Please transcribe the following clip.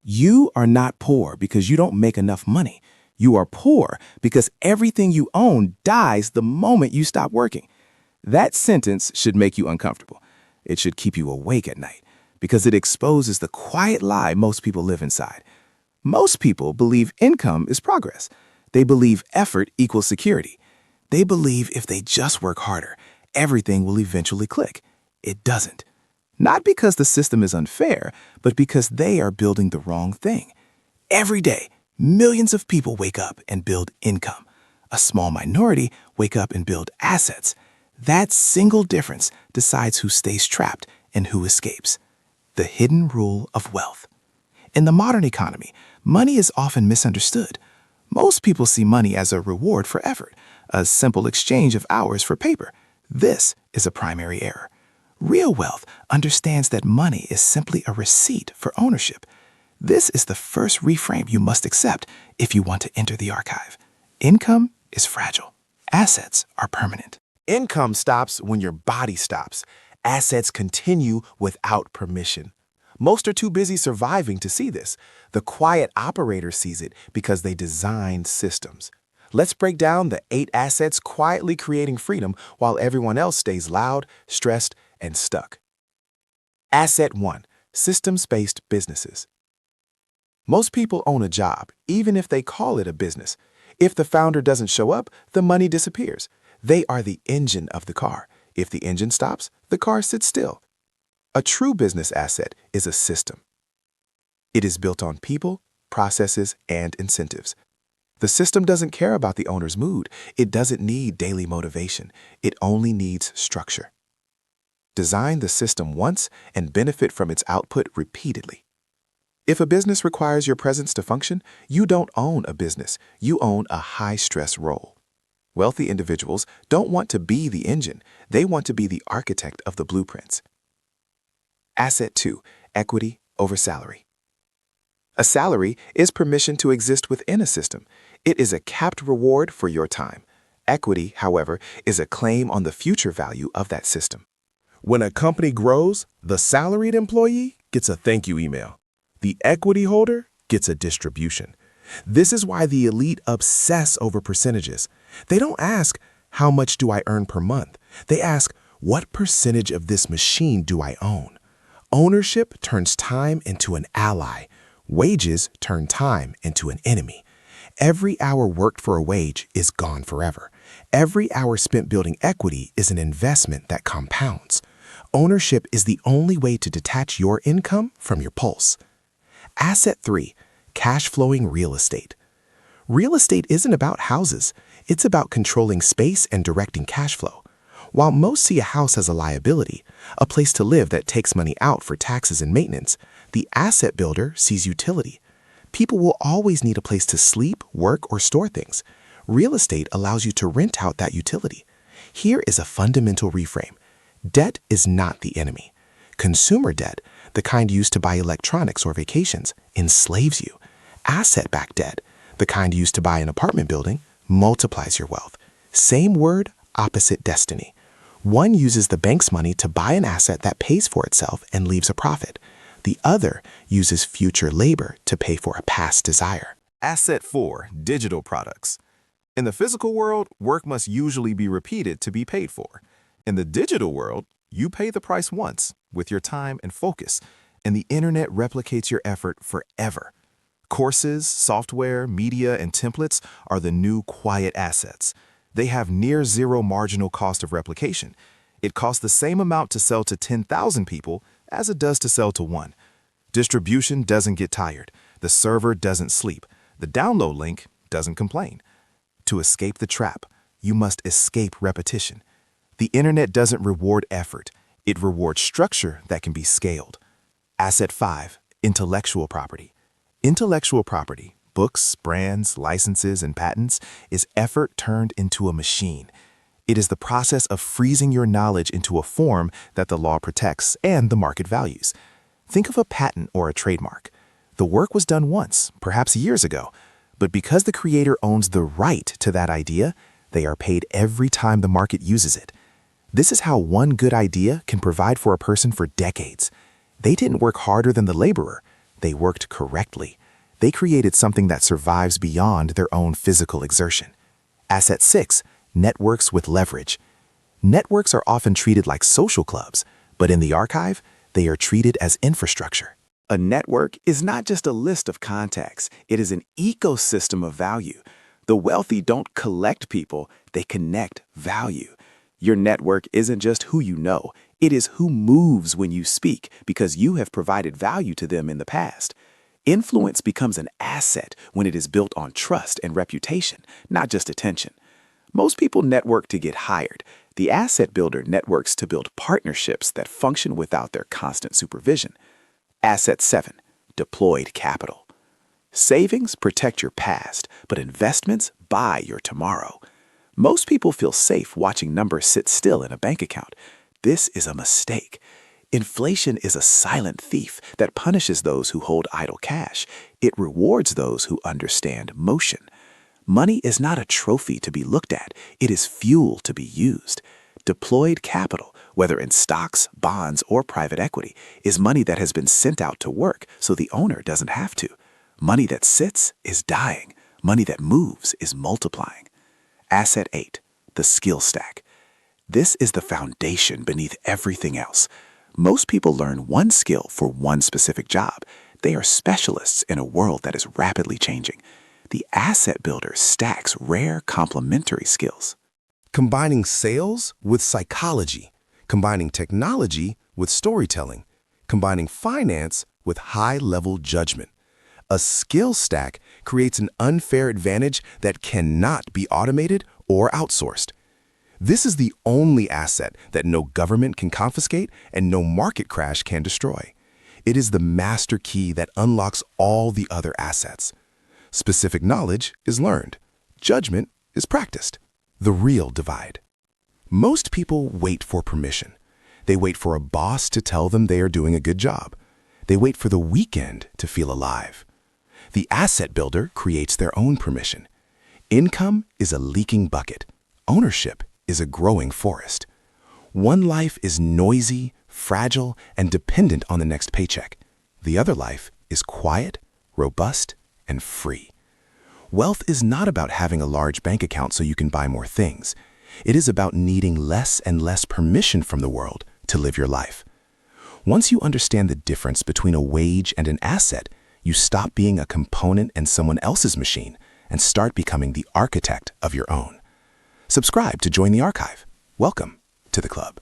You are not poor because you don't make enough money. You are poor because everything you own dies the moment you stop working. That sentence should make you uncomfortable. It should keep you awake at night because it exposes the quiet lie most people live inside. Most people believe income is progress. They believe effort equals security. They believe if they just work harder, everything will eventually click. It doesn't. Not because the system is unfair, but because they are building the wrong thing. Every day, millions of people wake up and build income. A small minority wake up and build assets. That single difference decides who stays trapped and who escapes. The hidden rule of wealth. In the modern economy, money is often misunderstood. Most people see money as a reward for effort, a simple exchange of hours for paper. This is a primary error. Real wealth understands that money is simply a receipt for ownership. This is the first reframe you must accept if you want to enter the archive. Income is fragile. Assets are permanent. Income stops when your body stops. Assets continue without permission. Most are too busy surviving to see this. The quiet operator sees it because they designed systems. Let's break down the 8 assets quietly creating freedom while everyone else stays loud, stressed, and stuck. Asset 1. Systems-based businesses. Most people own a job, even if they call it a business. If the founder doesn't show up, the money disappears. They are the engine of the car. If the engine stops, the car sits still. A true business asset is a system. It is built on people, processes, and incentives. The system doesn't care about the owner's mood. It doesn't need daily motivation. It only needs structure. Design the system once and benefit from its output repeatedly. If a business requires your presence to function, you don't own a business. You own a high-stress role. Wealthy individuals don't want to be the engine. They want to be the architect of the blueprints. Asset 2. Equity over salary. A salary is permission to exist within a system. It is a capped reward for your time. Equity, however, is a claim on the future value of that system. When a company grows, the salaried employee gets a thank you email. The equity holder gets a distribution. This is why the elite obsess over percentages. They don't ask, how much do I earn per month? They ask, what percentage of this machine do I own? Ownership turns time into an ally. Wages turn time into an enemy. Every hour worked for a wage is gone forever. Every hour spent building equity is an investment that compounds. Ownership is the only way to detach your income from your pulse. Asset 3. Cash flowing real estate. Real estate isn't about houses. It's about controlling space and directing cash flow. While most see a house as a liability, a place to live that takes money out for taxes and maintenance, the asset builder sees utility. People will always need a place to sleep, work, or store things. Real estate allows you to rent out that utility. Here is a fundamental reframe. Debt is not the enemy. Consumer debt, the kind used to buy electronics or vacations, enslaves you. Asset-backed debt, the kind used to buy an apartment building, multiplies your wealth. Same word, opposite destiny. One uses the bank's money to buy an asset that pays for itself and leaves a profit. The other uses future labor to pay for a past desire. Asset 4. Digital products. In the physical world, work must usually be repeated to be paid for. In the digital world, you pay the price once with your time and focus, and the internet replicates your effort forever. Courses, software, media, and templates are the new quiet assets. They have near zero marginal cost of replication. It costs the same amount to sell to 10,000 people as it does to sell to one. Distribution doesn't get tired. The server doesn't sleep. The download link doesn't complain. To escape the trap, you must escape repetition. The internet doesn't reward effort. It rewards structure that can be scaled. Asset 5. Intellectual property. Intellectual property, books, brands, licenses, and patents, is effort turned into a machine. It is the process of freezing your knowledge into a form that the law protects and the market values. Think of a patent or a trademark. The work was done once, perhaps years ago, but because the creator owns the right to that idea, they are paid every time the market uses it. This is how one good idea can provide for a person for decades. They didn't work harder than the laborer. They worked correctly. They created something that survives beyond their own physical exertion. Asset 6, networks with leverage. Networks are often treated like social clubs, but in the archive, they are treated as infrastructure. A network is not just a list of contacts, it is an ecosystem of value. The wealthy don't collect people, they connect value. Your network isn't just who you know, it is who moves when you speak because you have provided value to them in the past. Influence becomes an asset when it is built on trust and reputation, not just attention. Most people network to get hired. The asset builder networks to build partnerships that function without their constant supervision. Asset 7, deployed capital. Savings protect your past, but investments buy your tomorrow. Most people feel safe watching numbers sit still in a bank account. This is a mistake. Inflation is a silent thief that punishes those who hold idle cash. It rewards those who understand motion. Money is not a trophy to be looked at. It is fuel to be used. Deployed capital, whether in stocks, bonds, or private equity, is money that has been sent out to work so the owner doesn't have to. Money that sits is dying. Money that moves is multiplying. Asset 8, the skill stack. This is the foundation beneath everything else. Most people learn one skill for one specific job. They are specialists in a world that is rapidly changing. The asset builder stacks rare complementary skills. Combining sales with psychology, combining technology with storytelling, combining finance with high-level judgment. A skill stack creates an unfair advantage that cannot be automated or outsourced. This is the only asset that no government can confiscate and no market crash can destroy. It is the master key that unlocks all the other assets. Specific knowledge is learned. Judgment is practiced. The real divide. Most people wait for permission. They wait for a boss to tell them they are doing a good job. They wait for the weekend to feel alive. The asset builder creates their own permission. Income is a leaking bucket. Ownership is a growing forest. One life is noisy, fragile, and dependent on the next paycheck. The other life is quiet, robust, and free. Wealth is not about having a large bank account so you can buy more things. It is about needing less and less permission from the world to live your life. Once you understand the difference between a wage and an asset, you stop being a component in someone else's machine and start becoming the architect of your own. Subscribe to join the archive. Welcome to the club.